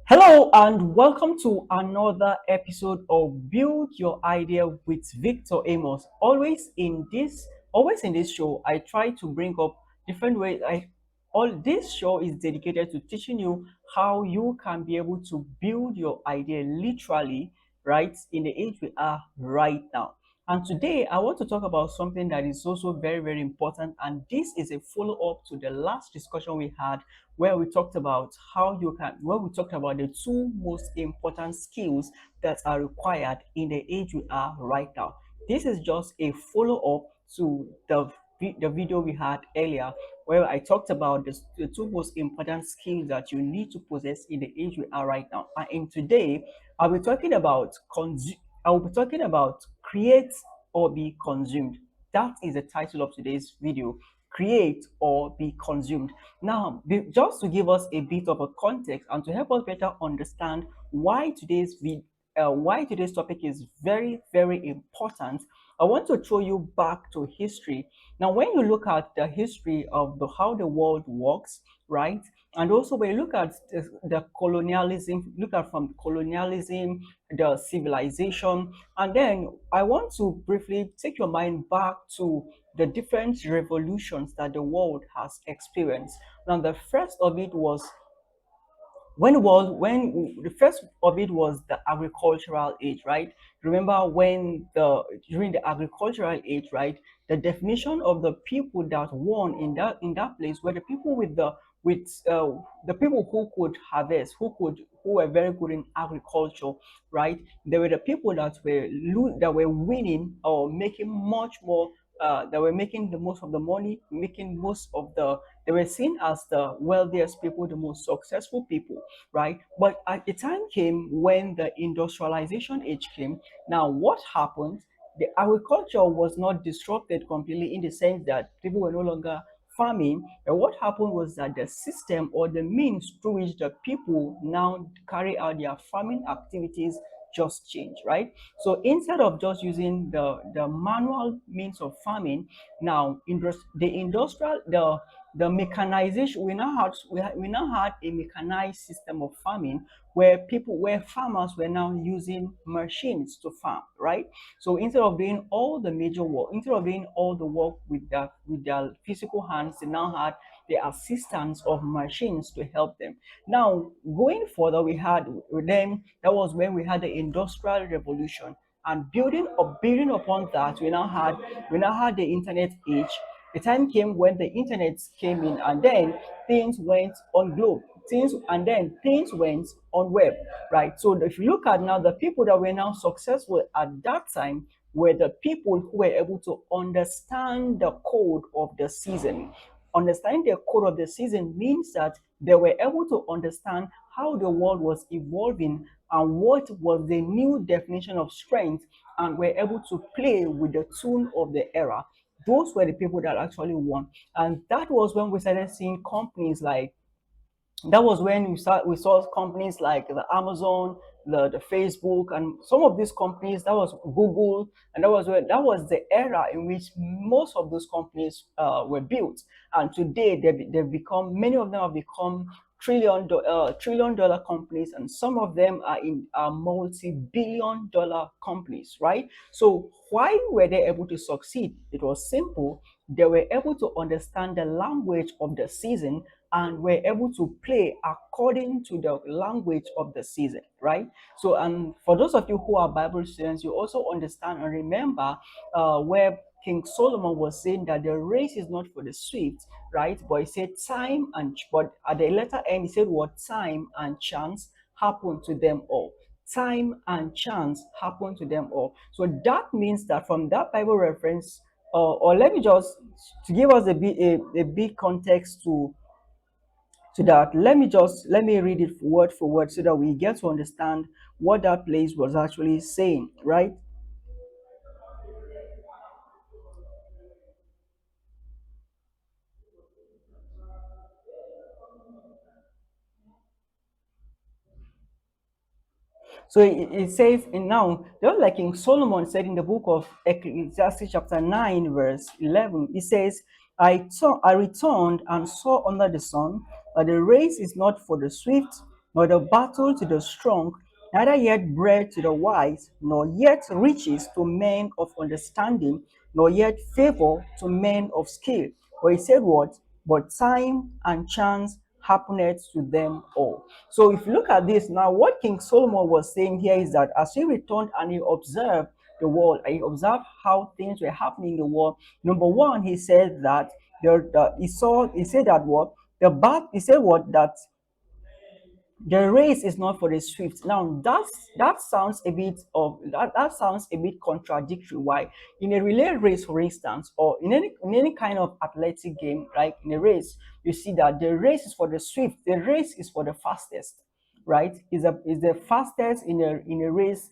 Hello and welcome to another episode of Build Your Idea with Victor Amos. Always in this show, I try to bring up different ways. All this show is dedicated to teaching you how you can be able to build your idea literally, right, in the age we are right now. And today I want to talk about something that is also very, very important. And this is a follow-up to the last discussion we had where we talked about where we talked about the two most important skills that are required in the age we are right now. This is just a follow-up to the video we had earlier where I talked about the two most important skills that you need to possess in the age we are right now. And in today, I'll be talking about I will be talking about create or be consumed. That is the title of today's video: create or be consumed. Now, just to give us a bit of a context and to help us better understand why today's topic is very, very important, I want to throw you back to history. Now, when you look at the history of how the world works, right, and also when you look at the colonialism, look at from colonialism, the civilization, and then I want to briefly take your mind back to the different revolutions that the world has experienced. Now, the first of it was when the first of it was the agricultural age, right? Remember when the during the agricultural age, right? The definition of the people that won in that place were the people with the people who could harvest, who were very good in agriculture, right? They were the people that were winning or making much more. That were making the most of the money, making most of the. They were seen as the wealthiest people, the most successful people, right? But at the time came when the industrialization age came. Now, what happened? The agriculture was not disrupted completely in the sense that people were no longer farming. And what happened was that the system or the means through which the people now carry out their farming activities just changed, right? So instead of just using the manual means of farming, now the mechanization we now had a mechanized system of farming where farmers were now using machines to farm, right? So instead of doing all the major work, instead of doing all the work with their physical hands, they now had the assistance of machines to help them. Now, going further, we had then that was when we had the industrial revolution, and building upon that, we now had the internet age. The time came when the internet came in, and then things went on globe. Things went on web, right? So if you look at now, the people that were now successful at that time were the people who were able to understand the code of the season. Understanding the code of the season means that they were able to understand how the world was evolving and what was the new definition of strength, and were able to play with the tune of the era. Those were the people that actually won. And that was when we started seeing companies like that was when we saw companies like the Amazon, the Facebook, and some of these companies. That was Google, and that was the era in which most of those companies were built. And today they've become many of them have become trillion dollar companies, and some of them are multi-billion dollar companies, right? So why were they able to succeed? It was simple. They were able to understand the language of the season and were able to play according to the language of the season, right? So, and for those of you who are Bible students, you also understand and remember where King Solomon was saying that the race is not for the swift, right? But he said but at the latter end, he said what time and chance happen to them all. Time and chance happen to them all. So that means that from that Bible reference, or let me just to give us a big context to that, let me read it word for word so that we get to understand what that place was actually saying, right? So it says in now, just like King Solomon said in the book of Ecclesiastes chapter 9, verse 11, it says, I returned and saw under the sun that the race is not for the swift, nor the battle to the strong, neither yet bread to the wise, nor yet riches to men of understanding, nor yet favor to men of skill. But he said what? But time and chance happeneth to them all. So if you look at this now, what King Solomon was saying here is that as he returned and he observed the world, and he observed how things were happening in the world. Number one, he said that he said that what the bat he said what that the race is not for the swift. Now that sounds a bit of that sounds a bit contradictory. Why? In a relay race, for instance, or in any kind of athletic game, like in a race, you see that the race is for the swift, the race is for the fastest, right? Is the fastest in a race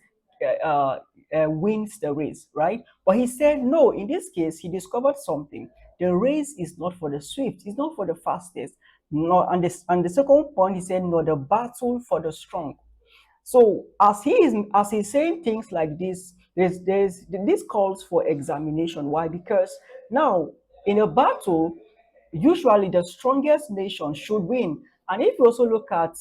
wins the race, right? But he said no. In this case, he discovered something. The race is not for the swift. It's not for the fastest. No, and the second point, he said, no, the battle for the strong. So as he's saying things like this, this calls for examination. Why? Because now in a battle, usually the strongest nation should win. And if you look at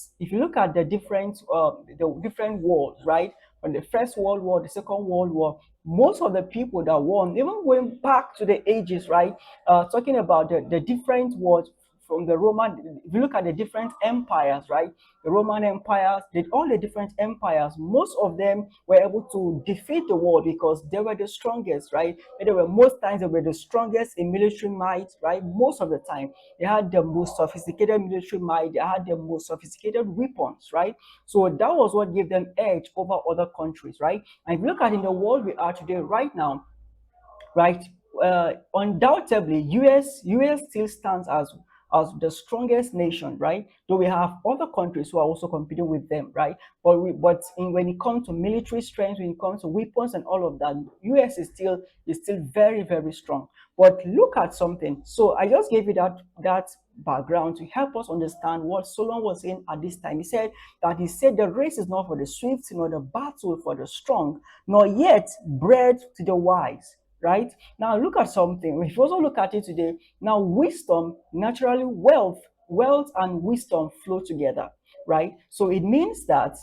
the different wars, right? From the First World War, the Second World War, most of the people that won, even going back to the ages, right? Talking about the different wars from the Roman, if you look at the different empires, right? The Roman empires, all the different empires, most of them were able to defeat the world because they were the strongest, right? And they were most times they were the strongest in military might, right? Most of the time, they had the most sophisticated military might, they had the most sophisticated weapons, right? So that was what gave them edge over other countries, right? And if you look at in the world we are today, right now, right? Undoubtedly, US still stands as the strongest nation, right? Though we have other countries who are also competing with them, right? When it comes to military strength, when it comes to weapons and all of that, US is still very very strong. But look at something. So I just gave you that background to help us understand what Solomon was saying at this time. He said the race is not for the swift, nor the battle for the strong, nor yet bread to the wise, right? Now look at something. If you also look at it today, now wisdom, naturally wealth and wisdom flow together, right? So it means that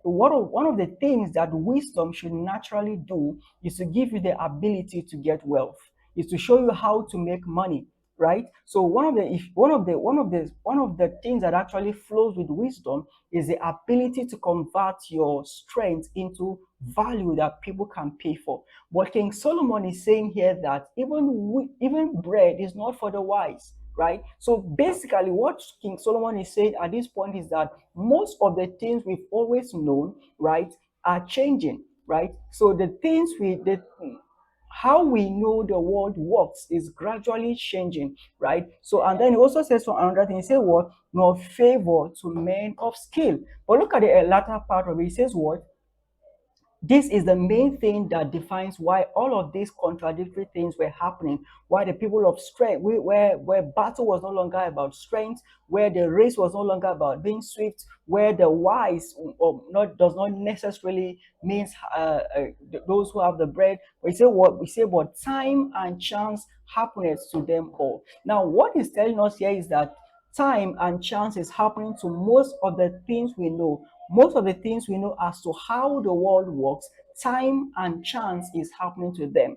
one of the things that wisdom should naturally do is to give you the ability to get wealth, is to show you how to make money, right? So one of the things that actually flows with wisdom is the ability to convert your strength into value that people can pay for. But King Solomon is saying here that even bread is not for the wise, right? So basically, what King Solomon is saying at this point is that most of the things we've always known, right, are changing, right? So how we know the world works is gradually changing, right? So, and then he also says for another thing, he says what? Nor favor to men of skill. But look at the latter part of it. He says what? This is the main thing that defines why all of these contradictory things were happening. Why the people of strength, where battle was no longer about strength, where the race was no longer about being swift, where the wise or not does not necessarily means those who have the bread. We say what time and chance happiness to them all. Now, what he's telling us here is that time and chance is happening to most of the things we know. Most of the things we know as to how the world works, time and chance is happening to them.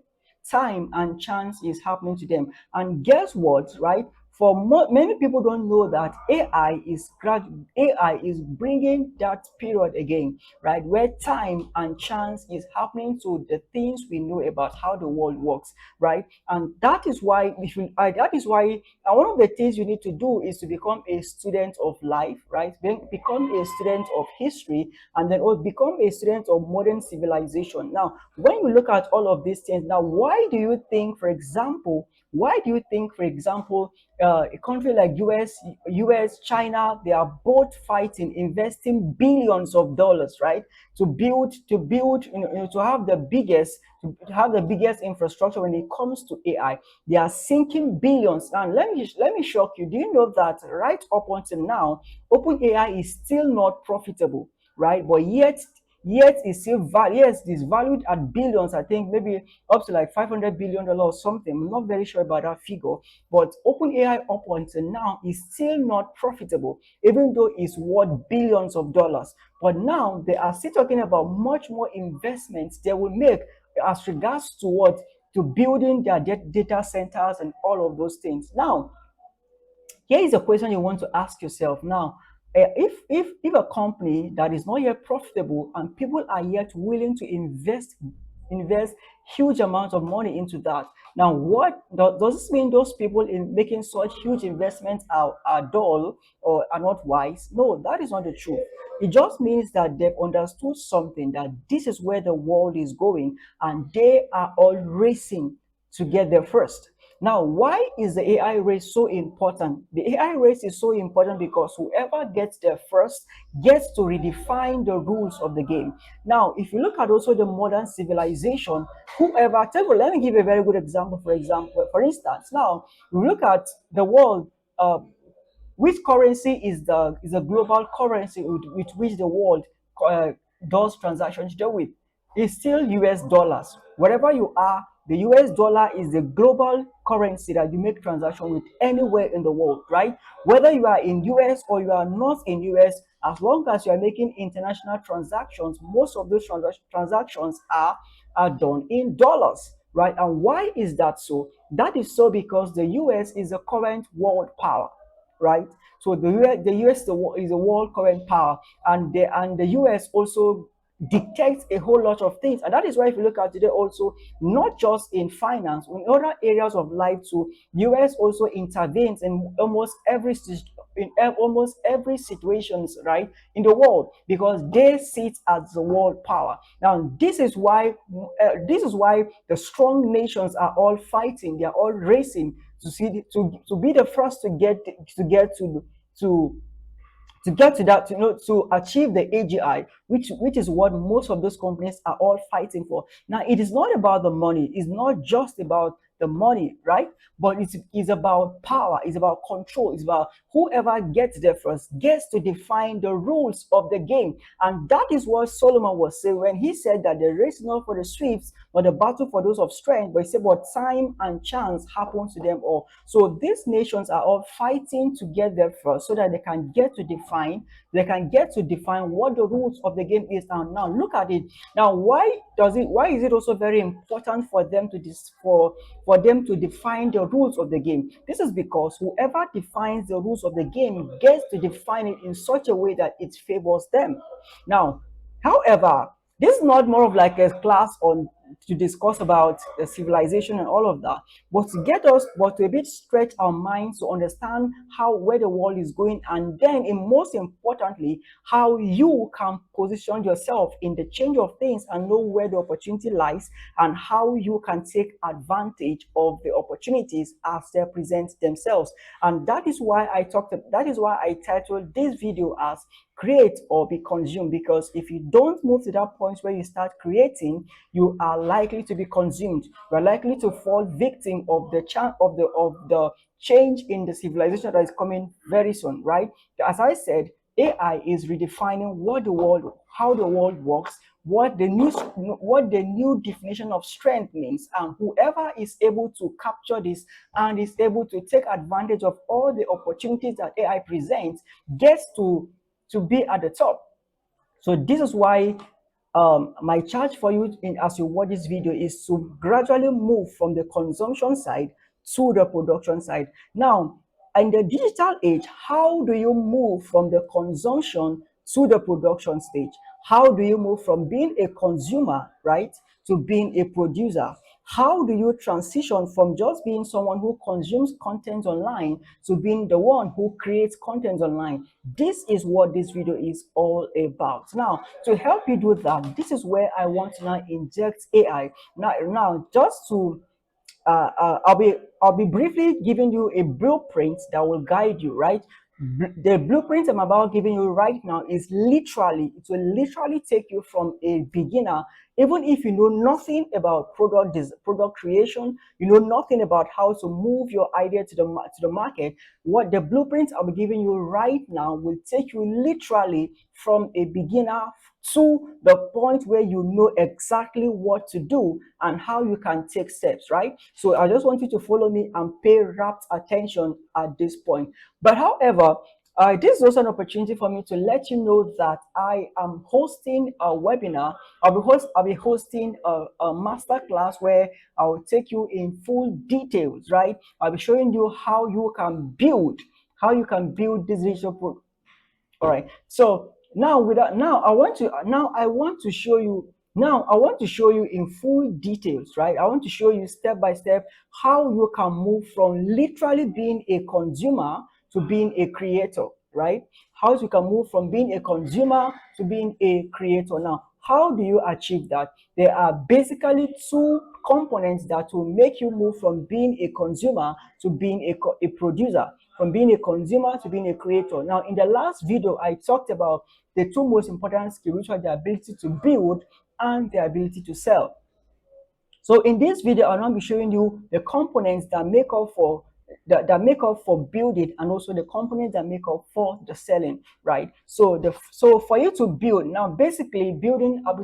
Time and chance is happening to them. And guess what, right? Many people don't know that AI is bringing that period again, right? Where time and chance is happening to the things we know about how the world works, right? And that is why one of the things you need to do is to become a student of life, right? Then become a student of history, and then become a student of modern civilization. Now, when you look at all of these things, now, why do you think, for example, a country like US, China, they are both fighting, investing billions of dollars, right, to build, to have the biggest infrastructure when it comes to AI. They are sinking billions. And let me shock you. Do you know that right up until now, OpenAI is still not profitable, right? But yet yet it's still yes, it's valued at billions. I think maybe up to like $500 billion or something. I'm not very sure about that figure, but OpenAI up until now is still not profitable, even though it's worth billions of dollars. But now they are still talking about much more investments they will make as regards to what, to building their data centers and all of those things. Now, here is a question you want to ask yourself now. If a company that is not yet profitable and people are yet willing to invest huge amounts of money into that, now what does this mean? Those people in making such huge investments are dull or are not wise? No, that is not the truth. It just means that they've understood something, that this is where the world is going, and they are all racing to get there first. Now, why is the AI race so important? The AI race is so important because whoever gets there first gets to redefine the rules of the game. Now, if you look at also the modern civilization, whoever, let me give you a very good example. For instance, now we look at the world. Which currency is a global currency with which the world uh, does transactions deal with? It's still US dollars. Wherever you are, the US dollar is the global currency that you make transaction with anywhere in the world, right? Whether you are in US or you are not in US, as long as you are making international transactions, most of those transactions are done in dollars, right? And why is that so? That is so because the US is the current world power, right? So the US is the world current power, and the US also dictates a whole lot of things. And that is why if you look at today also, not just in finance, in other areas of life too, US also intervenes in almost every situations, right, in the world, because they sit as the world power. Now this is why the strong nations are all fighting, they are all racing to be the first to to get to that, to achieve the AGI, which is what most of those companies are all fighting for. Now, it is not about the money. It's not just about the money, right? But it's about power. It's about control. It's about whoever gets there first gets to define the rules of the game. And that is what Solomon was saying when he said that the race is not for the swift, but the battle for those of strength. But he said, but time and chance happen to them all. So these nations are all fighting to get there first so that they can get to define what the rules of the game is. And now look at it. Now, why is it also very important for them to for them to define the rules of the game? This is because whoever defines the rules of the game gets to define it in such a way that it favors them. Now, however, this is not more of like a class on to discuss about the civilization and all of that, but to a bit stretch our minds to understand how where the world is going, and then most importantly, how you can position yourself in the change of things and know where the opportunity lies, and how you can take advantage of the opportunities as they present themselves. And that is why I titled this video as create or be consumed, because if you don't move to that point where you start creating, you are likely to be consumed. You are likely to fall victim of the change in the civilization that is coming very soon, right? As I said, AI is redefining how the world works, what the new definition of strength means, and whoever is able to capture this and is able to take advantage of all the opportunities that AI presents gets to be at the top. So this is why my charge for you as you watch this video is to gradually move from the consumption side to the production side. Now, in the digital age, how do you move from the consumption to the production stage? How do you move from being a consumer, right, to being a producer? How do you transition from just being someone who consumes content online to being the one who creates content online? This is what this video is all about. Now, to help you do that, this is where I want to now inject AI. Now, just to I'll be briefly giving you a blueprint that will guide you, right? The blueprint I'm about giving you right now is literally, it will literally take you from a beginner Even if you know nothing about product creation, you know nothing about how to move your idea to the market, what the blueprints I'll be giving you right now will take you literally from a beginner to the point where you know exactly what to do and how you can take steps, right? So I just want you to follow me and pay rapt attention at this point. But however, this is also an opportunity for me to let you know that I am hosting a webinar. I'll be hosting a master class where I will take you in full details, right? I'll be showing you how you can build this digital. All right. So now I want to show you in full details, right? I want to show you step by step how you can move from literally being a consumer to being a creator, right? How you can move from being a consumer to being a creator. Now, how do you achieve that? There are basically two components that will make you move from being a consumer to being a producer, from being a consumer to being a creator. Now, in the last video, I talked about the two most important skills, which are the ability to build and the ability to sell. So in this video, I'll now be showing you the components that make up for building, and also the components that make up for the selling, right? So for you to build, now basically building, I'll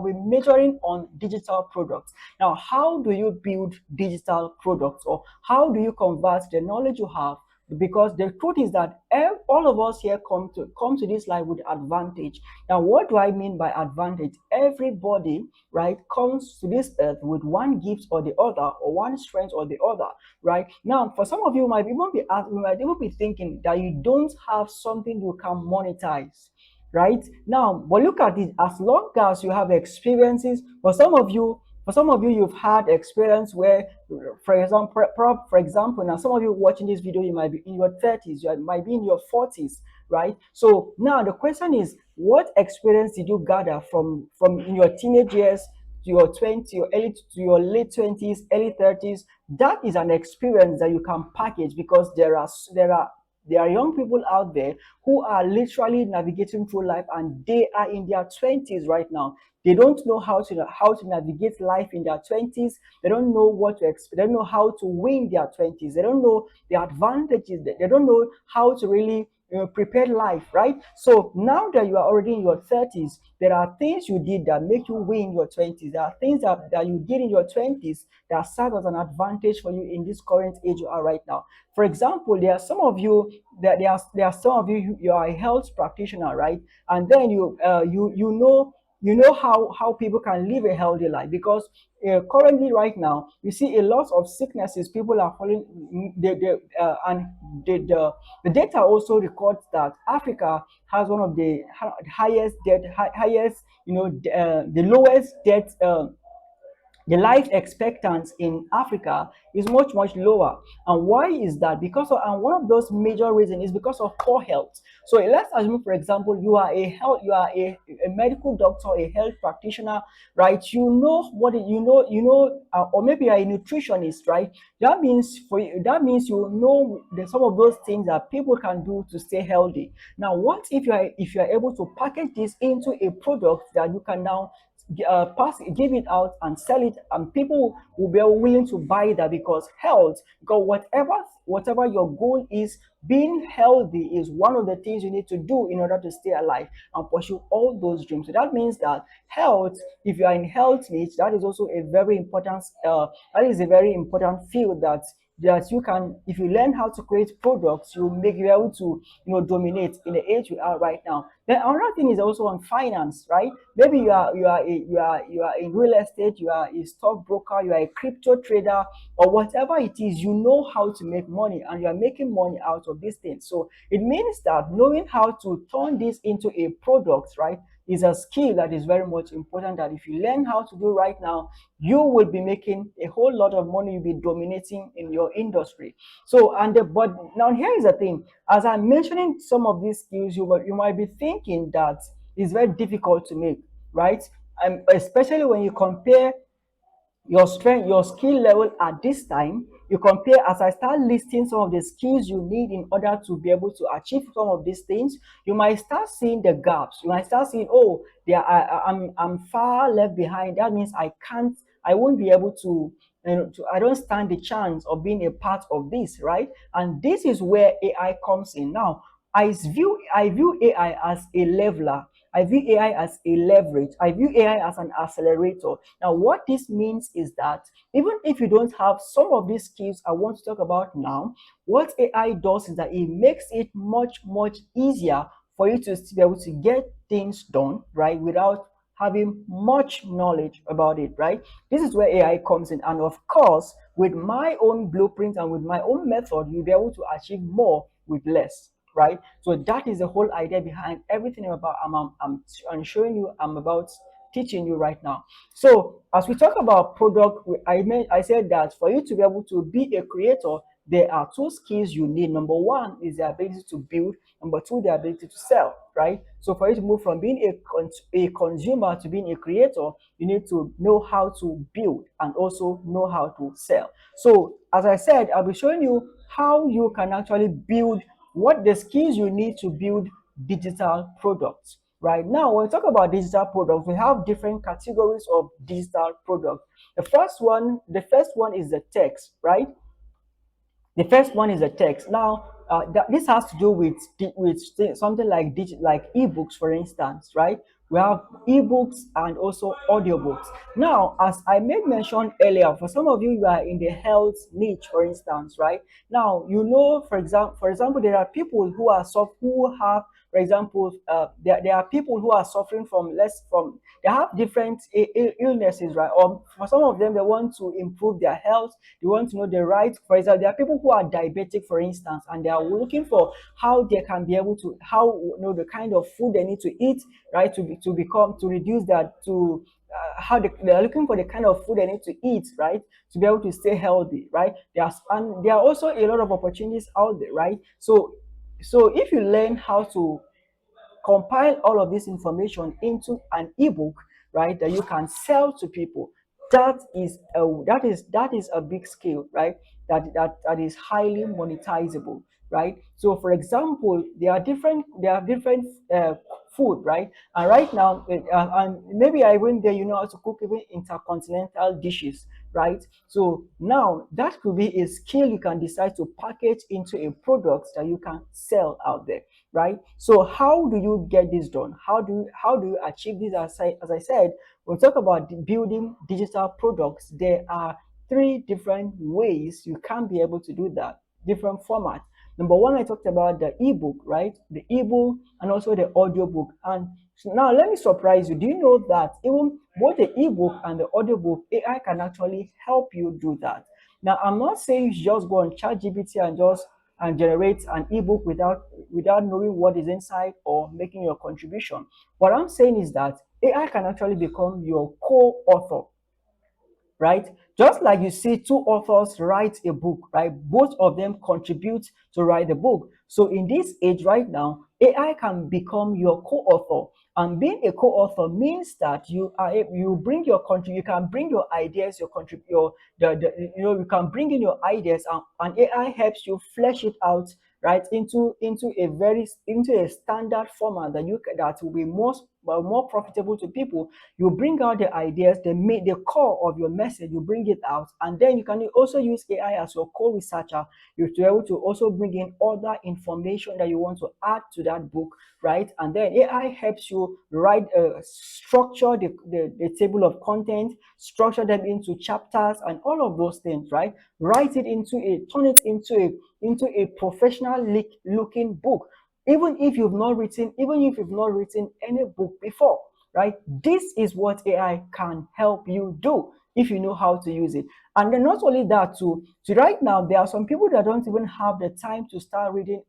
be measuring on digital products. Now, how do you build digital products, or how do you convert the knowledge you have? Because the truth is that all of us here come to this life with advantage. Now, what do I mean by advantage? Everybody, right, comes to this earth with one gift or the other, or one strength or the other, right? Now, for some of you, you might even be thinking that you don't have something you can monetize, right? Now, but look at it. As long as you have experiences, for some of you, you've had experience where, for example, now some of you watching this video, you might be in your 30s, you might be in your 40s, right? So now the question is, what experience did you gather from in your teenage years to your 20, to your late 20s, early 30s? That is an experience that you can package, because there are young people out there who are literally navigating through life, and they are in their 20s right now. They don't know how to navigate life in their 20s. They don't know what to expect. They don't know how to win their 20s. They don't know the advantages. They don't know how to really prepare life, right? So now that you are already in your 30s, there are things you did that make you win your 20s. There are things that you did in your 20s that serve as an advantage for you in this current age you are right now. For example, there are some of you that there are some of you, you are a health practitioner, right? And then you know how people can live a healthy life, because currently right now you see a lot of sicknesses people are falling. And the data also records that Africa has one of the highest, the lowest death. The life expectancy in Africa is much lower. And why is that? And one of those major reasons is because of poor health. So let's assume, for example, you are a medical doctor, a health practitioner, right? You know what or maybe you're a nutritionist, right? That means you know some of those things that people can do to stay healthy. Now, what if you are able to package this into a product that you can now give it out and sell it, and people will be willing to buy that, because whatever your goal is, being healthy is one of the things you need to do in order to stay alive and pursue all those dreams. So that means that health, if you are in health niche, that is also a very important field that you can, if you learn how to create products, you able to dominate in the age we are right now. Then another thing is also on finance, right? Maybe you are in real estate, you are a stockbroker, you are a crypto trader, or whatever it is. You know how to make money, and you are making money out of these things. So it means that knowing how to turn this into a product, right, is a skill that is very much important, that if you learn how to do right now, you will be making a whole lot of money. You'll be dominating in your industry. So, but now here is the thing. As I'm mentioning some of these skills, you might be thinking that it's very difficult to make, right? And especially when you compare your strength, your skill level at this time you compare, as I start listing some of the skills you need in order to be able to achieve some of these things, you might start seeing the gaps. You might start seeing, oh, I'm far left behind. That means I won't be able to, I don't stand the chance of being a part of this, right? And this is where AI comes in. Now, I view AI as a leveler. I view AI as a leverage. I view AI as an accelerator. Now, what this means is that even if you don't have some of these skills I want to talk about now, what AI does is that it makes it much, much easier for you to be able to get things done, right, without having much knowledge about it, right? This is where AI comes in. And of course, with my own blueprint and with my own method, you'll be able to achieve more with less, right? So that is the whole idea behind everything about I'm showing you, I'm about teaching you right now. So as we talk about product, I said that for you to be able to be a creator, there are two skills you need. Number one is the ability to build. Number two, the ability to sell, right? So for you to move from being a consumer to being a creator, you need to know how to build and also know how to sell. So as I said, I'll be showing you how you can actually build, what the skills you need to build digital products. Right now, when we talk about digital products, we have different categories of digital products. The first one is the text, right? The first one is a text. Now, this has to do with something like like ebooks, for instance, right? We have ebooks and also audiobooks. Now, as I made mention earlier, for some of you, you are in the health niche, for instance, right? Now, for example, there are people who have, for example, there are people who are suffering from they have different illnesses, right? Or for some of them, they want to improve their health. They want to know the right. For example, there are people who are diabetic, for instance, and they are looking for how they can be able to, the kind of food they need to eat, right, to reduce that, to how they are looking for the kind of food they need to eat, right, to be able to stay healthy, right? And there are also a lot of opportunities out there, right? So if you learn how to compile all of this information into an ebook, right, that you can sell to people. That is a big skill, right? That is highly monetizable, right? So, for example, there are different food, right? And right now, and maybe I went there, you know how to cook even intercontinental dishes, right? So now that could be a skill you can decide to package into a product that you can sell out there, right? So how do you get this done? How do you achieve this? As I said, when we talk about building digital products, there are three different ways you can be able to do that, different formats. Number one, I talked about the ebook, right? The ebook and also the audiobook. And so now let me surprise you. Do you know that even both the ebook and the audiobook, AI can actually help you do that? Now, I'm not saying you just go on ChatGPT and generate an ebook without knowing what is inside or making your contribution. What I'm saying is that AI can actually become your co-author, right? Just like you see two authors write a book, right? Both of them contribute to write the book. So in this age right now, AI can become your co-author. And being a co-author means that you can bring your ideas, your contrib your you can bring in your ideas, and AI helps you flesh it out, right, into a standard format that will be more profitable to people. You bring out the ideas, the core of your message, you bring it out, and then you can also use AI as your co-researcher. You're able to also bring in other information that you want to add to that book, right? And then AI helps you structure the table of content, structure them into chapters and all of those things, right? Turn it into a professional looking book. Even if you've not written any book before, right? This is what AI can help you do if you know how to use it. And then not only that, too. So right now there are some people that don't even have the time to start reading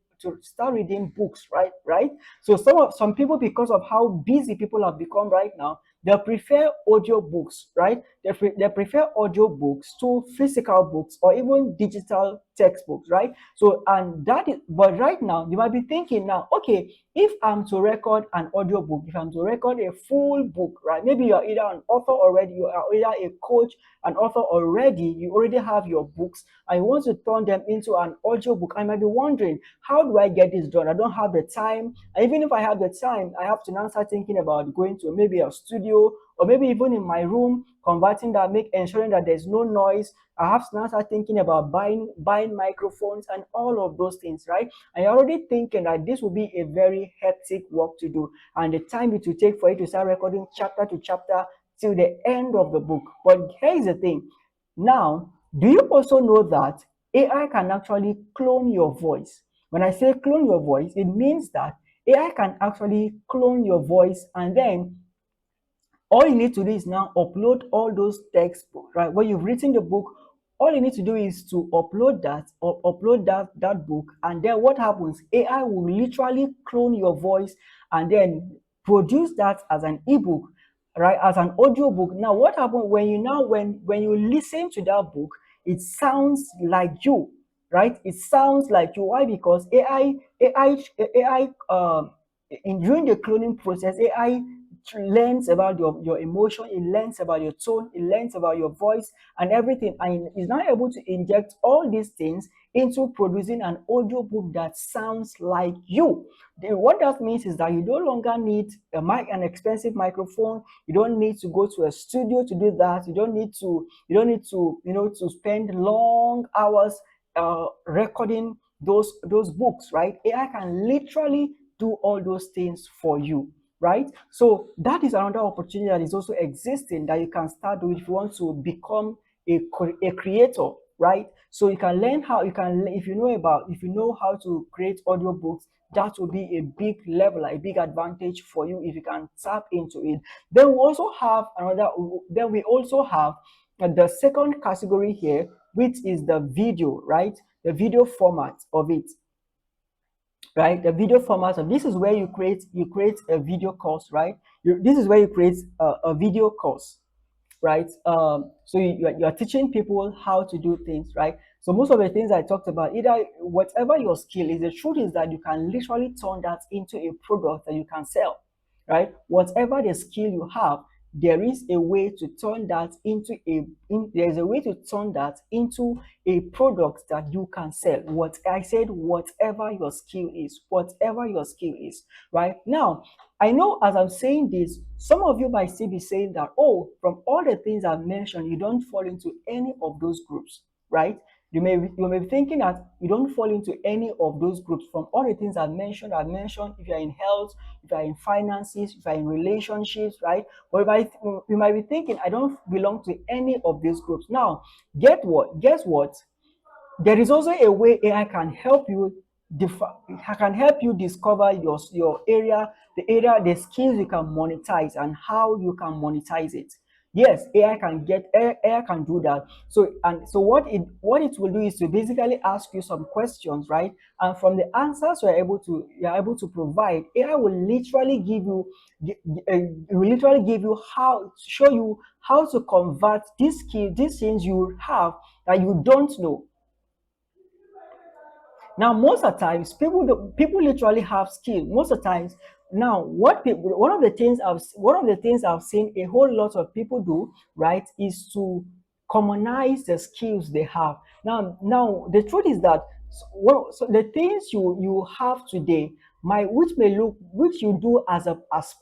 books, right? Right. So some people, because of how busy people have become right now, they prefer audio books, right? They prefer audio books to physical books or even digital textbooks, right? So, and that is, but right now you might be thinking now, okay, if I'm to record an audiobook, if I'm to record a full book, right? Maybe you're either an author already, you are either a coach, an author already, you already have your books, and you want to turn them into an audiobook. I might be wondering, how do I get this done? I don't have the time. And even if I have the time, I have to now start thinking about going to maybe a studio, or maybe even in my room, converting that, ensuring that there's no noise. I have to now start thinking about buying microphones and all of those things, right? And you're already thinking that this will be a very hectic work to do, and the time it will take for you to start recording chapter to chapter till the end of the book. But here's the thing. Now, do you also know that AI can actually clone your voice? When I say clone your voice, it means that AI can actually clone your voice, and then all you need to do is now upload all those textbooks, right? When you've written the book, all you need to do is to upload that, or upload that book, and then what happens? AI will literally clone your voice and then produce that as an ebook, right? As an audio book. Now, what happens when you now when you listen to that book, it sounds like you, right? It sounds like you. Why? Because AI in during the cloning process, AI learns about your emotion, it learns about your tone, it learns about your voice and everything, and is now able to inject all these things into producing an audio book that sounds like you. What that means is that you no longer need an expensive microphone. You don't need to go to a studio to do that. You don't need to to spend long hours recording those books, right? AI can literally do all those things for you, right? So that is another opportunity that is also existing that you can start with if you want to become a creator, right? So you can learn how you can, if you know how to create audiobooks, that will be a big level, a big advantage for you if you can tap into it. Then we also have the second category here, which is the video, right? The video format of it, right? The video format of this is where you create a video course, right? This is where you create a video course, right? So you're teaching people how to do things, right? So most of the things I talked about, either whatever your skill is, the truth is that you can literally turn that into a product that you can sell, right? Whatever the skill you have, there is a way to turn that there's a way to turn that into a product that you can sell. What I said, whatever your skill is, right? Now, I know as I'm saying this, some of you might still be saying that, oh, from all the things I've mentioned, you don't fall into any of those groups, right? You may be thinking that you don't fall into any of those groups. From all the things I've mentioned, if you're in health, if you're in finances, if you're in relationships, right? But you might be thinking, I don't belong to any of these groups. Now, Guess what? There is also a way AI can help you discover your area, the skills you can monetize and how you can monetize it. Yes, AI can do that. So what it will do is to basically ask you some questions, right? And from the answers you're able to provide, AI will literally give you how show you how to convert these things you have that you don't know. Now, most of the times, people literally have skill. Most of the times, now one of the things I've seen a whole lot of people do, right, is to commonize the skills they have. Now the truth is that so the things you have today which you do as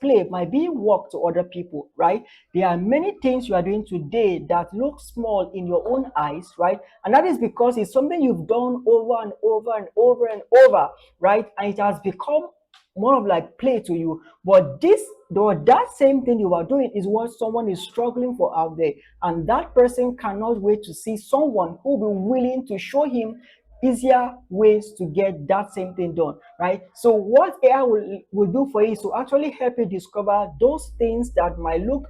play might be work to other people, right? There are many things you are doing today that look small in your own eyes, right? And that is because it's something you've done over and over and over and over, right? And it has become more of like play to you. But that same thing you are doing is what someone is struggling for out there. And that person cannot wait to see someone who will be willing to show him easier ways to get that same thing done, right? So what AI will do for you is to actually help you discover those things that might look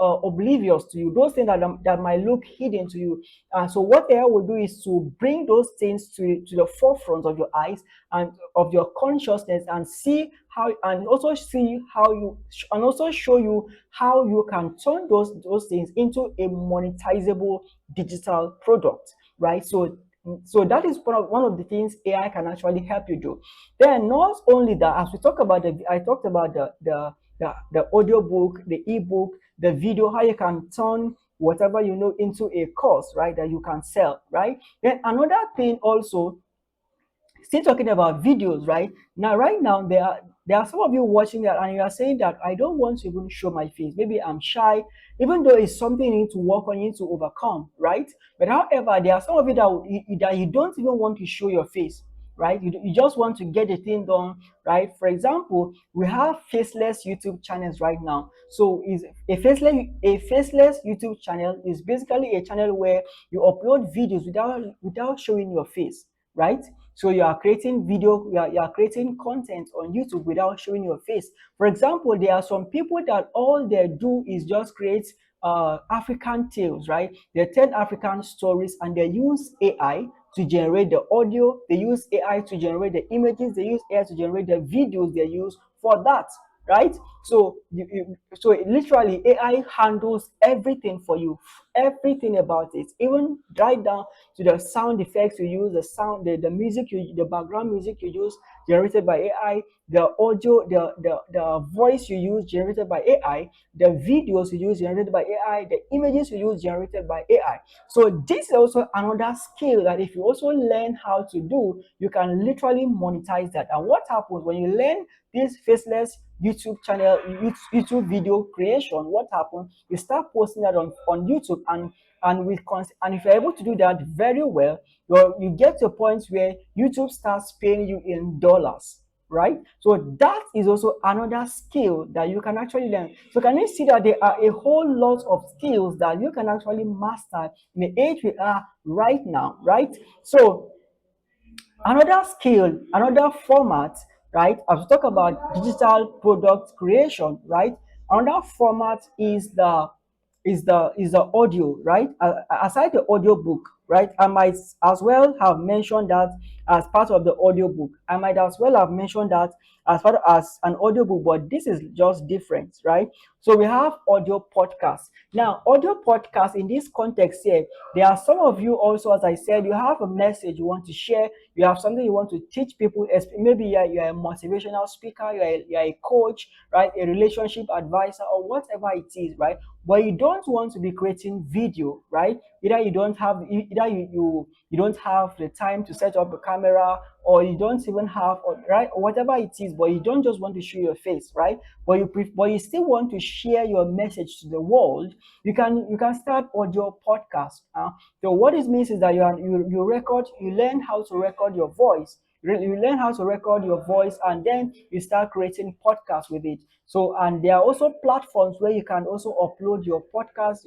oblivious to you, those things that might look hidden to you. So what AI will do is to bring those things to the forefront of your eyes and of your consciousness, and see how, and also see how you, and also show you how you can turn those things into a monetizable digital product. right? So that is one of the things AI can actually help you do. Then not only that, as we talk about I talked about the audio book, the ebook, the video, how you can turn whatever you know into a course, right? That you can sell, right? Then another thing also, still talking about videos, right? Now, right now, there are some of you watching that and you are saying that I don't want to even show my face. Maybe I'm shy, even though it's something you need to work on, you need to overcome, right? But however, there are some of you that you don't even want to show your face, right? You just want to get the thing done, right? For example, we have faceless YouTube channels right now. So is a faceless YouTube channel is basically a channel where you upload videos without showing your face, right? So you are creating video, you are creating content on YouTube without showing your face. For example, there are some people that all they do is just create African tales, right? They tell African stories and they use AI to generate the audio, they use AI to generate the images, they use AI to generate the videos they use for that, right? So literally AI handles everything for you, everything about it, even right down to the sound effects you use, the sound, the music the background music you use generated by AI, the audio, the voice you use generated by AI, the videos you use generated by AI, the images you use generated by AI. So this is also another skill that if you also learn how to do, you can literally monetize that. And what happens when you learn this faceless YouTube channel, YouTube video creation, what happens? You start posting that on YouTube, and if you're able to do that very well, you get to a point where YouTube starts paying you in dollars, right? So that is also another skill that you can actually learn. So can you see that there are a whole lot of skills that you can actually master in the age we are right now, right? So another skill, another format, right? As we talk about digital product creation, right? Another format is the audio, right? Aside the audio book, right? I might as well have mentioned that as part of the audio book. I might as well have mentioned that as part as an audio book, but this is just different, right? So we have audio podcasts. Now, audio podcasts in this context here, there are some of you also, as I said, you have a message you want to share, you have something you want to teach people. Maybe you're a motivational speaker, you're a coach, right? A relationship advisor, or whatever it is, right? But you don't want to be creating video, right? Either you don't have the time to set up a camera, or you don't even have, or, right, or whatever it is, but you don't just want to show your face, right? But you still want to share your message to the world. You can start audio podcast. So what this means is that you learn how to record your voice. You learn how to record your voice, and then you start creating podcasts with it. So, and there are also platforms where you can also upload your podcast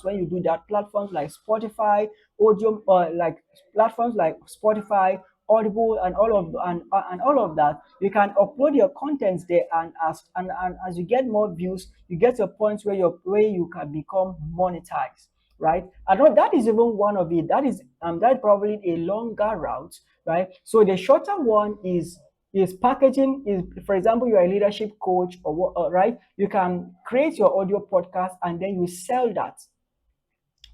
when you do that. Platforms like Spotify, audio, like platforms like Spotify, Audible, and all of that. You can upload your contents there, and as you get more views, you get to a point where you can become monetized, right? I know that is even one of it. That probably a longer route, right? So the shorter one is packaging. Is, for example, you're a leadership coach, or what, right? You can create your audio podcast and then you sell that,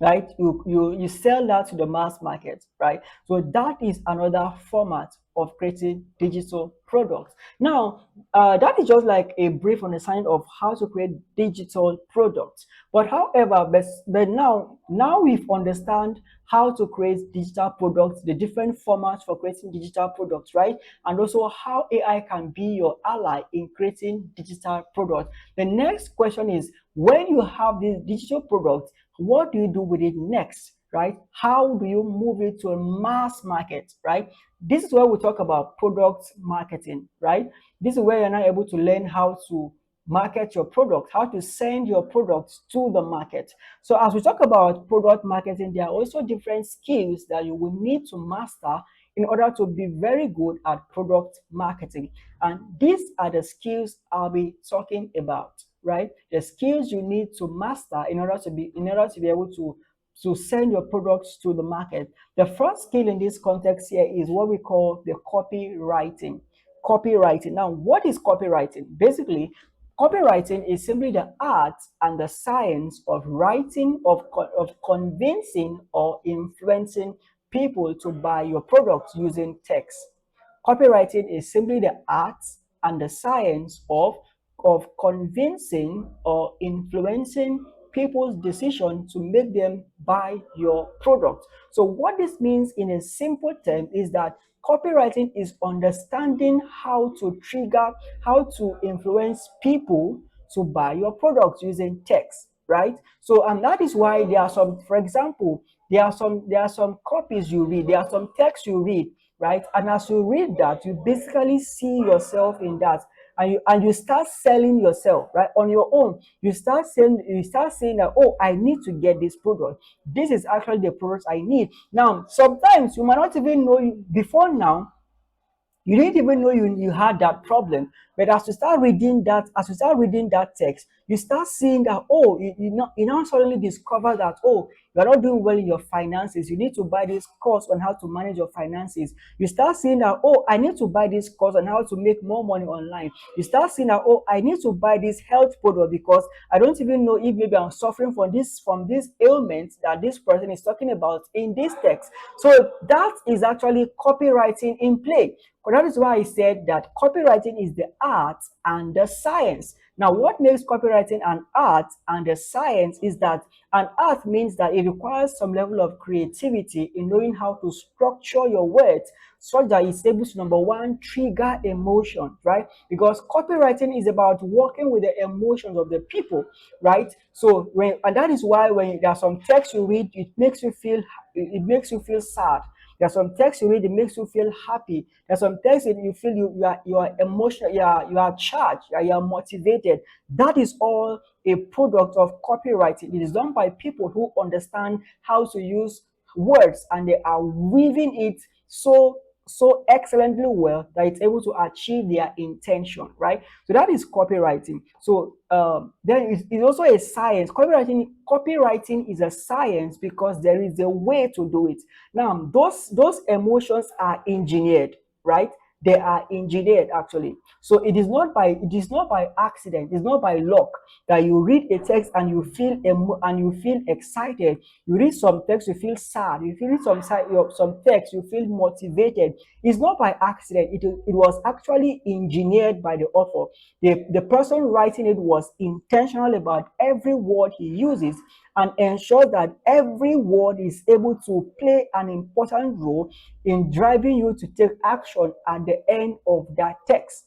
right? You sell that to the mass market, right? So that is another format of creating digital products. Now, that is just like a brief understanding of how to create digital products. But however, but now we've understand how to create digital products, the different formats for creating digital products, right? And also how AI can be your ally in creating digital products. The next question is, when you have these digital products, what do you do with it next, right? How do you move it to a mass market, right? This is where we talk about product marketing, right? This is where you're now able to learn how to market your product, how to send your products to the market. So as we talk about product marketing, there are also different skills that you will need to master in order to be very good at product marketing. And these are the skills I'll be talking about, right? The skills you need to master in order to be able to send your products to the market. The first skill in this context here is what we call the copywriting. Copywriting. Now, what is copywriting? Basically, Copywriting is simply the art and the science of writing, of convincing or influencing people to buy your products using text. Copywriting is simply the art and the science of convincing or influencing people's decision to make them buy your product. So what this means in a simple term is that copywriting is understanding how to trigger, how to influence people to buy your products using text, right? So and that is why there are some, for example, there are some copies you read, there are some texts you read, right? And as you read that, you basically see yourself in that, and you start selling yourself, right, on your own. You start saying that, oh, I need to get this product. This is actually the product I need. Now, sometimes you might not even know before now. You didn't even know you had that problem. But as you start reading that text, you start seeing that, oh, you now suddenly discover that, oh, you're not doing well in your finances. You need to buy this course on how to manage your finances. You start seeing that, oh, I need to buy this course on how to make more money online. You start seeing that, oh, I need to buy this health product because I don't even know if maybe I'm suffering from this ailment that this person is talking about in this text. So that is actually copywriting in play. But that is why I said that copywriting is the art and the science. Now, what makes copywriting an art and a science is that an art means that it requires some level of creativity in knowing how to structure your words such that it's able to, number one, trigger emotion, right? Because copywriting is about working with the emotions of the people, right? So and that is why when there are some text you read, it makes you feel sad. There's some text you read, it makes you feel happy. There's some text that you feel you are emotional, you are charged, you are motivated. That is all a product of copywriting. It is done by people who understand how to use words, and they are weaving it so excellently well that it's able to achieve their intention, right? So that is copywriting. So then it's also a science. Copywriting is a science because there is a way to do it. Now, those emotions are engineered, right? They are engineered actually. So it is not by accident, it's not by luck that you read a text and you feel excited. You read some text, you feel sad. You read some text, you feel motivated. It's not by accident. It was actually engineered by the author. The person writing it was intentional about every word he uses and ensures that every word is able to play an important role in driving you to take action at the end of that text,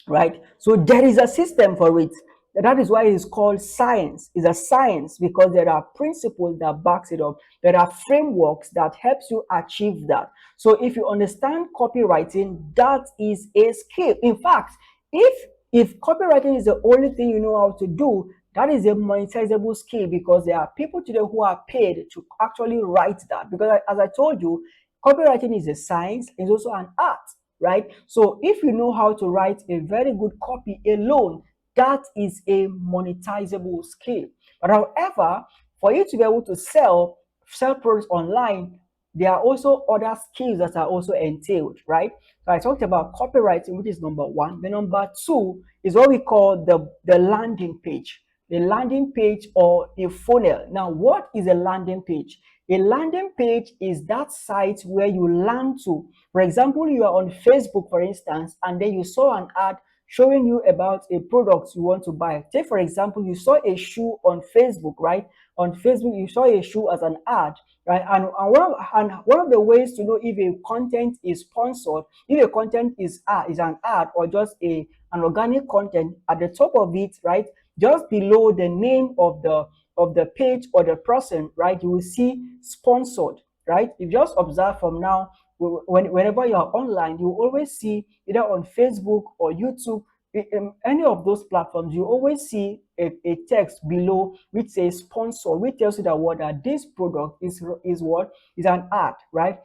right? So there is a system for it. That is why it's called science. It's a science because there are principles that backs it up. There are frameworks that helps you achieve that. So if you understand copywriting, that is a skill. In fact, if copywriting is the only thing you know how to do, that is a monetizable skill because there are people today who are paid to actually write that. Because as I told you, copywriting is a science, it's also an art, right? So if you know how to write a very good copy alone, that is a monetizable skill. But however, for you to be able to sell products online, there are also other skills that are also entailed, right? So I talked about copywriting, which is number one. The number two is what we call the landing page. A landing page or a funnel. Now, what is a landing page? A landing page is that site where you land to. For example, you are on Facebook, for instance, and then you saw an ad showing you about a product you want to buy. Take, for example, you saw a shoe on Facebook, right? On Facebook, you saw a shoe as an ad, right? And one of the ways to know if a content is sponsored, if a content is an ad or just an organic content, at the top of it, right, just below the name of the page or the person, right, you will see sponsored, right? You just observe from now, whenever you are online, you always see either on Facebook or YouTube, in any of those platforms, you always see a text below which says sponsor, which tells you that this product is what is an ad, right?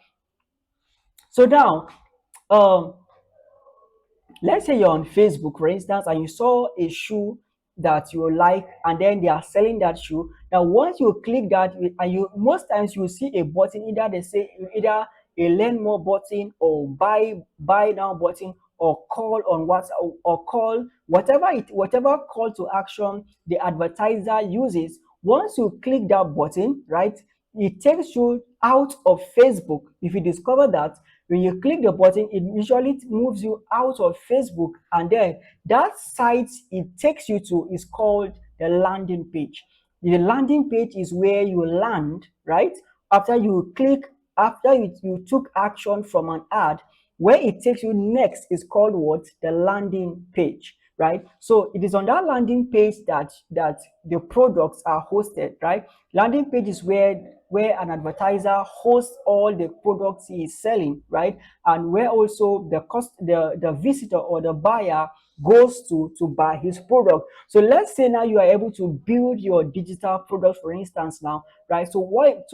So now, um, let's say you're on Facebook, for instance, and you saw a shoe that you like, and then they are selling that shoe. Now, once you click that, and you most times you see a button, either they say either a learn more button or buy now button, or call on WhatsApp, or call whatever call to action the advertiser uses. Once you click that button, right, it takes you out of Facebook. If you discover that when you click the button, it usually moves you out of Facebook, and then that site it takes you to is called the landing page. The landing page is where you land, right? After you click, after you took action from an ad, where it takes you next is called what? The landing page, right? So it is on that landing page that the products are hosted, right? Landing page is where an advertiser hosts all the products he is selling, right? And where also the visitor or the buyer goes to buy his product. So let's say now you are able to build your digital product, for instance, now, right? So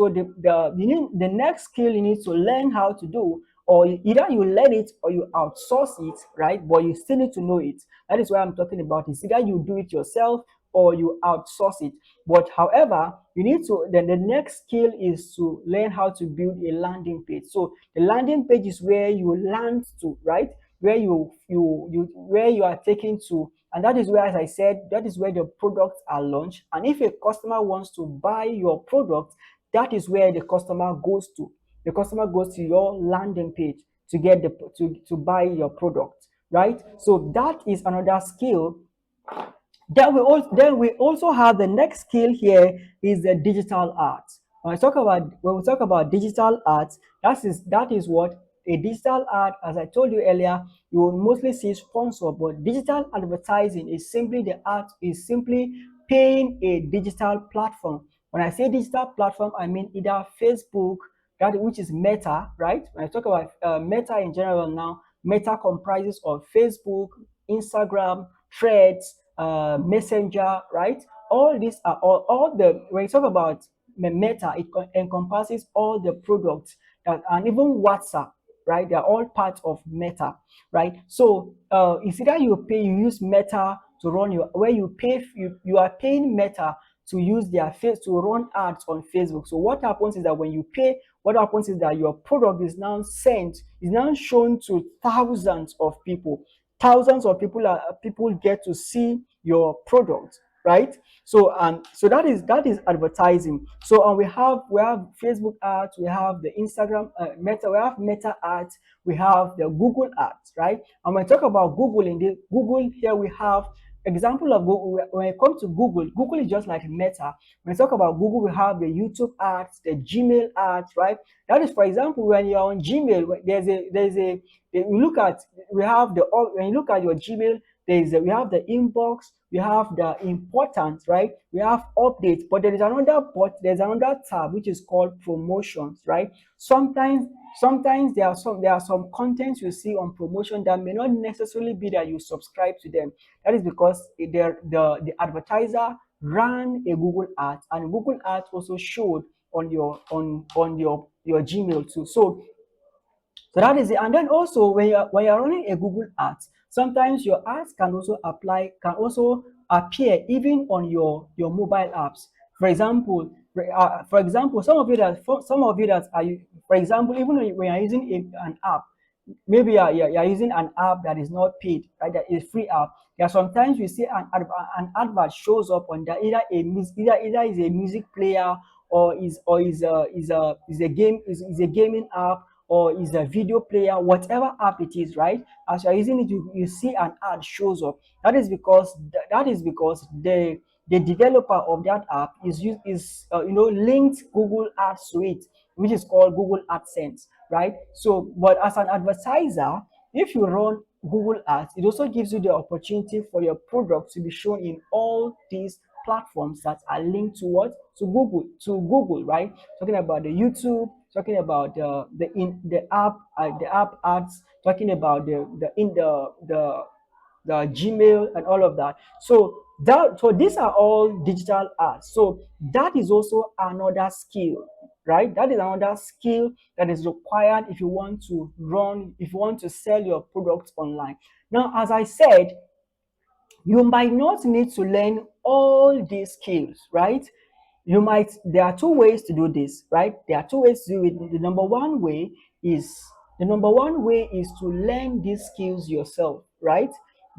the next skill you need to learn how to do, or either you learn it or you outsource it, right? But you still need to know it. That is what I'm talking about. It's either you do it yourself or you outsource it. But however, you need to then the next skill is to learn how to build a landing page. So the landing page is where you land to, right? Where where you are taken to, and that is where, as I said, that is where the products are launched. And if a customer wants to buy your product, that is where the customer goes to. The customer goes to your landing page to get to buy your product, right? So that is another skill. Then we also have the next skill here is the digital art. When we talk about digital art, that is what a digital art, as I told you earlier, you will mostly see sponsor, but digital advertising is simply the art is simply paying a digital platform. When I say digital platform, I mean either Facebook, that which is Meta, right? When I talk about Meta in general now, Meta comprises of Facebook, Instagram, Threads, Messenger, right? All these are all the when you talk about Meta, it encompasses all the products that, and even WhatsApp, right? They're all part of Meta, right? So it's either you use Meta to run your where you pay you are paying Meta to use their face to run ads on Facebook. So what happens is that when you pay, what happens is that your product is now shown to thousands of people. Thousands of people get to see your product, right? So that is advertising. So and we have Facebook ads, we have the Instagram Meta, we have Meta ads, we have the Google ads, right? And when we talk about Google in the Google here, we have example of Google. When it comes to Google is just like Meta. When we talk about Google, we have the YouTube ads, the Gmail ads, right? That is, for example, when you're on Gmail, there's a you look at we have the when you look at your Gmail, we have the inbox, we have the important, right? We have updates, but there's another tab which is called promotions, right? Sometimes there are some contents you see on promotion that may not necessarily be that you subscribe to them. That is because the advertiser ran a Google ad, and Google ads also showed on your Gmail too. So that is it. And then also when you're running a Google Ads, sometimes your ads can also appear even on your mobile apps. For example, some of you that are for example, even when you're using an app, maybe you're using an app that is not paid, right? That is free app. There are sometimes you see an advert shows up on that either is a music player or is a gaming app or is a video player, whatever app it is, right? As you're using it, you see an ad shows up. That is because the developer of that app is linked Google Ads to it, which is called Google AdSense, right? So, but as an advertiser, if you run Google Ads, it also gives you the opportunity for your product to be shown in all these platforms that are linked to what? To Google, right? Talking about the YouTube, talking about the app ads, talking about the Gmail and all of that. So these are all digital ads. So that is also another skill, right? That is another skill that is required if you want to sell your products online. Now, as I said, you might not need to learn all these skills, right? There are two ways to do this, right? There are two ways to do it. The number one way is The number one way is to learn these skills yourself, right?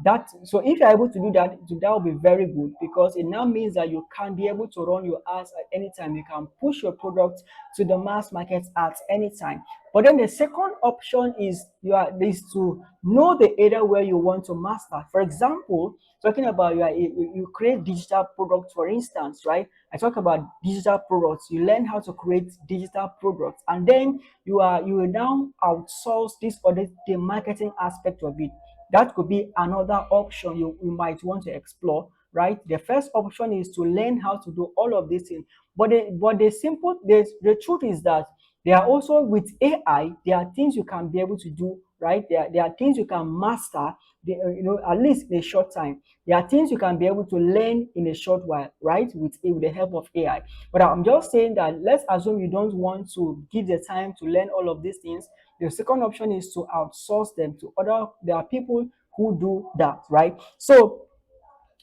That so if you're able to do that, that will be very good because it now means that you can be able to run your ads at any time. You can push your product to the mass market at any time. But then the second option is to know the area where you want to master. For example, talking about you create digital products, for instance, right? I talk about digital products. You learn how to create digital products, and then you will now outsource this or the marketing aspect of it. That could be another option you might want to explore, right? The first option is to learn how to do all of these things. But the truth is that there are also with AI, there are things you can be able to do, right? There are things you can master, at least in a short time. There are things you can be able to learn in a short while, right? With the help of AI. But I'm just saying that let's assume you don't want to give the time to learn all of these things. The second option is to outsource them to other. There are people who do that, right? So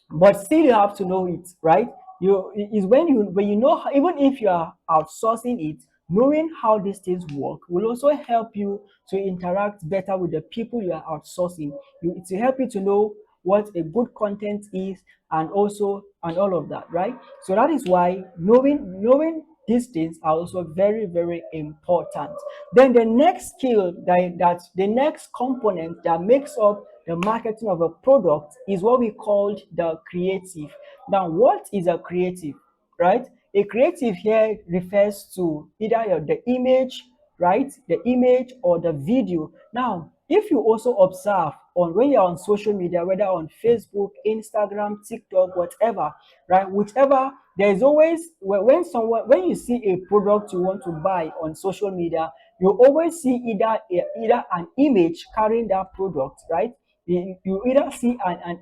but still you have to know it, right? You is when you know even if you are outsourcing it, knowing how these things work will also help you to interact better with the people you are outsourcing. It will help you to know what a good content is, and also and all of that, right? So that is why knowing these things are also very, very important. Then the next skill that the next component that makes up the marketing of a product is what we call the creative. Now, what is a creative, right? A creative here refers to either the image, right? The image or the video. Now, if you also observe on when you're on social media, whether on Facebook, Instagram, TikTok, whatever, right? Whichever, there is always when you see a product you want to buy on social media, you always see either an image carrying that product, right? You either see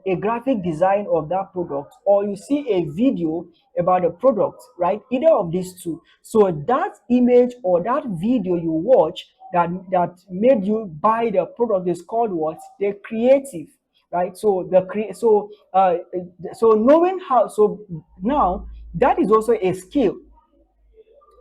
a graphic design of that product, or you see a video about the product, right? Either of these two. So that image or that video you watch that made you buy the product is called what? The creative, right? So knowing how, so now that is also a skill.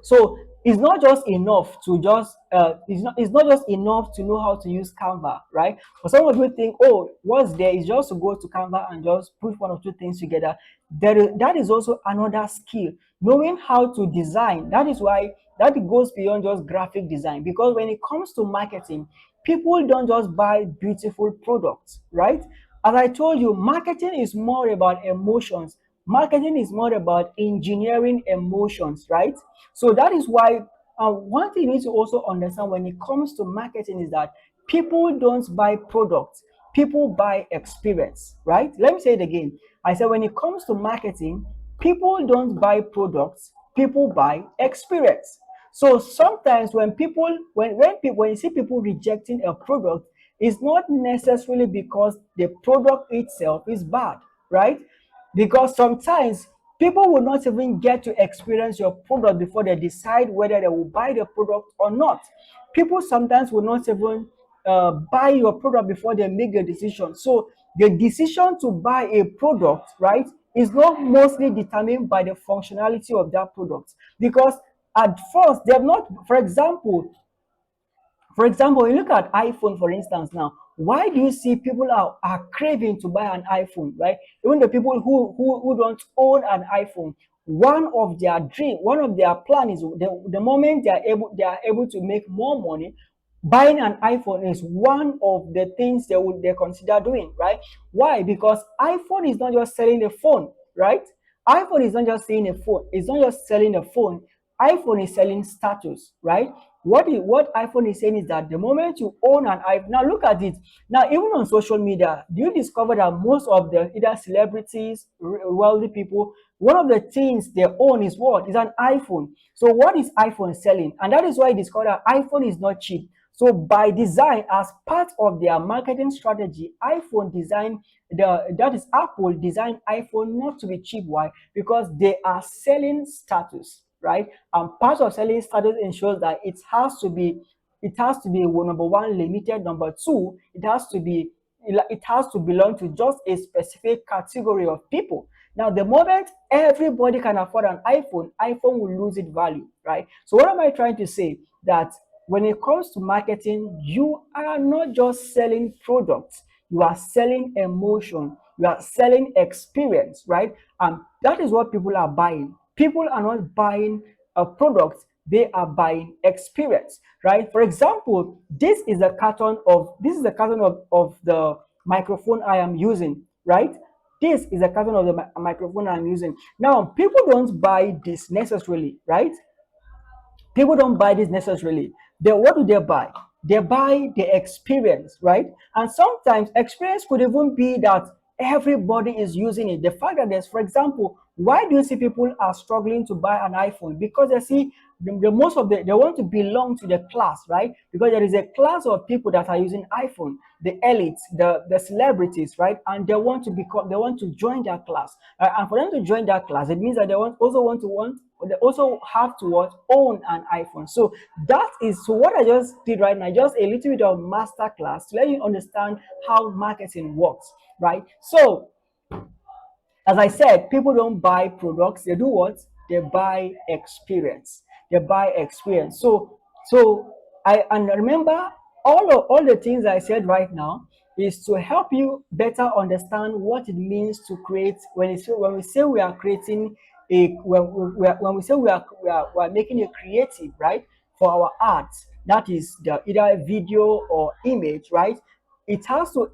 So it's not just enough to just it's not just enough to know how to use Canva, right? For some of you think, oh, what's there is just to go to Canva and just put one or two things together. That is also another skill, knowing how to design. That is why that goes beyond just graphic design, because when it comes to marketing, people don't just buy beautiful products, right? As I told you, marketing is more about emotions. Marketing is more about engineering emotions, right? So that is why one thing you need to also understand when it comes to marketing is that people don't buy products, people buy experience, right? Let me say it again. I said when it comes to marketing, people don't buy products, people buy experience. So sometimes when you see people rejecting a product, it's not necessarily because the product itself is bad, right? Because sometimes people will not even get to experience your product before they decide whether they will buy the product or not. People sometimes will not even buy your product before they make the decision. So the decision to buy a product, right, is not mostly determined by the functionality of that product, because at first they have not. For example, you look at iPhone, for instance, now. Why do you see people are craving to buy an iPhone, right? Even the people who don't own an iPhone, one of their plan is the moment they are able to make more money, buying an iPhone is one of the things they consider doing, right? Why? Because iPhone is not just selling a phone, right? iPhone is not just selling a phone. It's not just selling a phone. iPhone is selling status, right? What iPhone is saying is that the moment you own an iPhone, now look at it. Now, even on social media, do you discover that most of the either celebrities, wealthy people, one of the things they own is what? Is an iPhone. So what is iPhone selling? And that is why I discovered that iPhone is not cheap. So by design, as part of their marketing strategy, that is Apple designed iPhone not to be cheap. Why? Because they are selling status, right? And part of selling status ensures that it has to be number one, limited. Number two, it has to belong to just a specific category of people. Now, the moment everybody can afford an iPhone will lose its value, right? So what am I trying to say? That when it comes to marketing, you are not just selling products, you are selling emotion, you are selling experience, right? And that is what people are buying. People are not buying a product, they are buying experience, right? For example, this is a carton of the microphone I am using, right? This is a carton of the microphone I'm using. Now, people don't buy this necessarily, right? People don't buy this necessarily. What do they buy? They buy the experience, right? And sometimes experience could even be that everybody is using it. The fact that there's, for example, why do you see people are struggling to buy an iPhone? Because they see most of they want to belong to the class, right? Because there is a class of people that are using iPhone, the elites, the celebrities, right? And they want to join that class. And for them to join that class, it means that they also have to what, own an iPhone. So that is so what I just did right now, just a little bit of master class to let you understand how marketing works, right? So as I said, people don't buy products, they do what? They buy experience. They buy experience. So I and remember all the things I said right now is to help you better understand what it means to create when we say we are creating when we say we are making a creative, right, for our art, that is the either video or image, right? It has to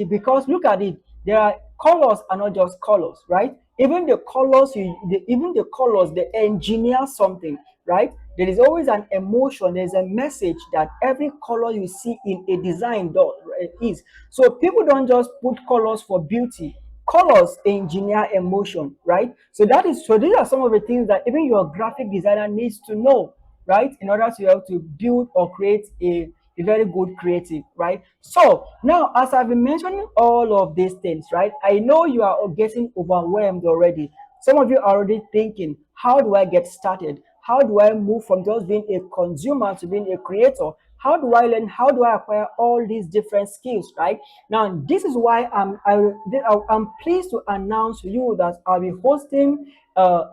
because look at it, there are colors are not just colors, right? Even the colors even the colors they engineer something, right? There is always an emotion, there's a message that every color you see in a design does is. So people don't just put colors for beauty, colors engineer emotion, right? So these are some of the things that even your graphic designer needs to know, right, in order to help to build or create a very good creative, right? So now, as I've been mentioning all of these things, right, I know you are getting overwhelmed already. Some of you are already thinking, how do I get started? How do I move from just being a consumer to being a creator? How do I learn? How do I acquire all these different skills, right? Now, this is why I'm pleased to announce to you that I'll be hosting a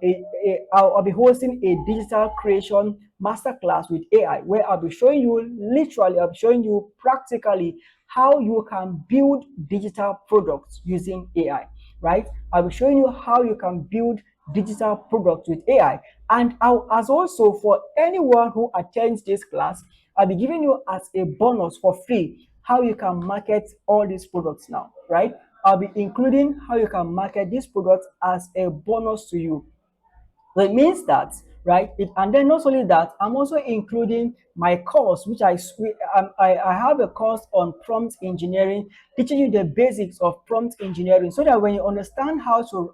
digital creation masterclass with AI, where I'll be showing you practically how you can build digital products using AI, right? I'll be showing you how you can build digital products with AI. And as also for anyone who attends this class, I'll be giving you as a bonus for free how you can market all these products now, right? I'll be including how you can market these products as a bonus to you. So it means that, right? And then not only that, I'm also including my course, which I have a course on prompt engineering, teaching you the basics of prompt engineering, so that when you understand how to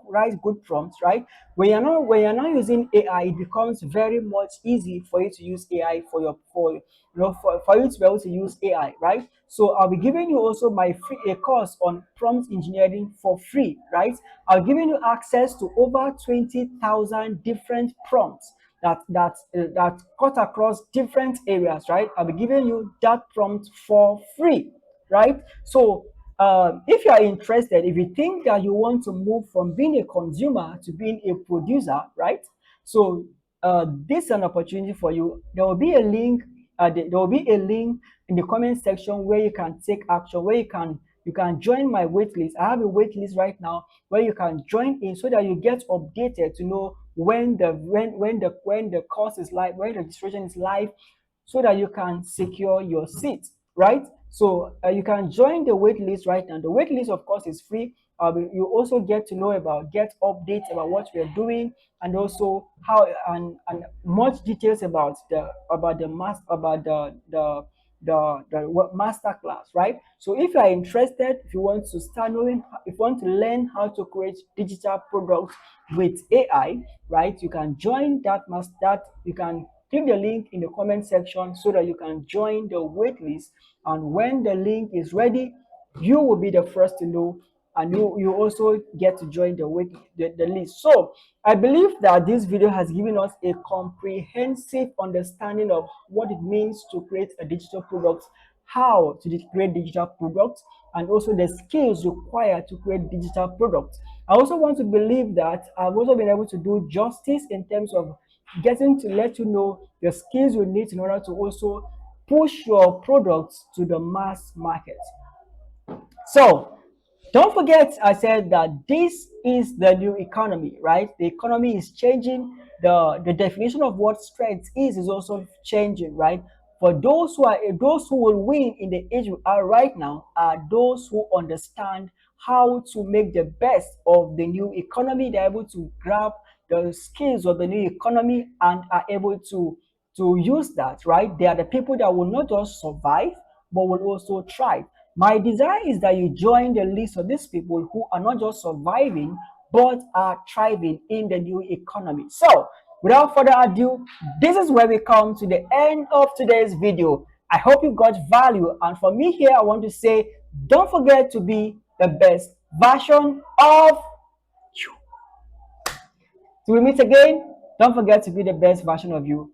write good prompts, right? When you're not using AI, it becomes very much easy for you to use AI for you to be able to use AI, right? So I'll be giving you also my free a course on prompt engineering for free, right? I'll be giving you access to over 20,000 different prompts that cut across different areas, right? I'll be giving you that prompt for free, right? So if you are interested, if you think that you want to move from being a consumer to being a producer, right? So this is an opportunity for you. There will be a link. There will be a link in the comment section where you can take action, where you can join my waitlist. I have a waitlist right now where you can join in so that you get updated to know when the course is live, when the registration is live, so that you can secure your seat, right? So you can join the wait list right now. The wait list, of course, is free. You also get to know get updates about what we're doing, and also how and much details about the master class, right? So if you are interested, if you want to start knowing, if you want to learn how to create digital products with AI, right, you can join that you can click the link in the comment section so that you can join the waitlist. And when the link is ready, you will be the first to know, and you also get to join the list. So I believe that this video has given us a comprehensive understanding of what it means to create a digital product, how to create digital products, and also the skills required to create digital products. I also want to believe that I've also been able to do justice in terms of getting to let you know the skills you need in order to also push your products to the mass market. So don't forget, I said that this is the new economy, right? The economy is changing. The definition of what strength is also changing, right? For those who will win in the age we are right now are those who understand how to make the best of the new economy. They're able to grab the skills of the new economy and are able to use that, right? They are the people that will not just survive but will also thrive. My desire is that you join the list of these people who are not just surviving but are thriving in the new economy. So, without further ado, this is where we come to the end of today's video. I hope you got value, and for me here, I want to say don't forget to be the best version of you. Till we meet again, don't forget to be the best version of you.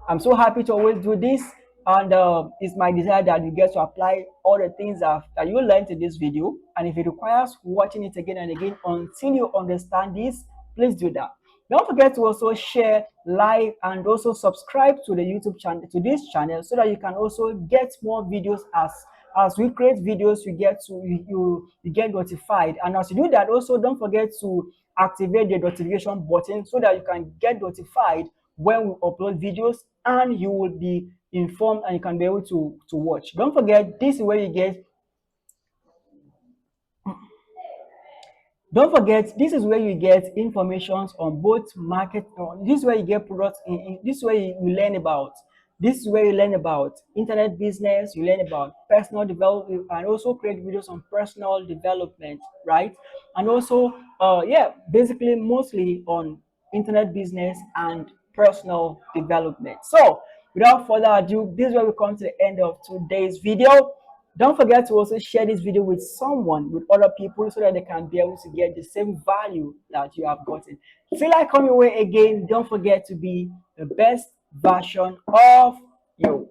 I'm so happy to always do this, and it's my desire that you get to apply all the things that you learned in this video. And if it requires watching it again and again until you understand this, please do that. Don't forget to also share, like, and also subscribe to the YouTube channel, to this channel, so that you can also get more videos as we create videos. You get notified, and as you do that, also don't forget to activate the notification button so that you can get notified when we upload videos, and you will be informed and you can be able to watch. Don't forget, this is where you get Don't forget, this is where you get information on both market. This is where you get products. This is where you learn about. This is where you learn about internet business. You learn about personal development, and also create videos on personal development, right? And also, yeah, basically mostly on internet business and personal development. So, without further ado, this is where we come to the end of today's video. Don't forget to also share this video with someone, with other people, so that they can be able to get the same value that you have gotten. Till I come your way again, don't forget to be the best version of you.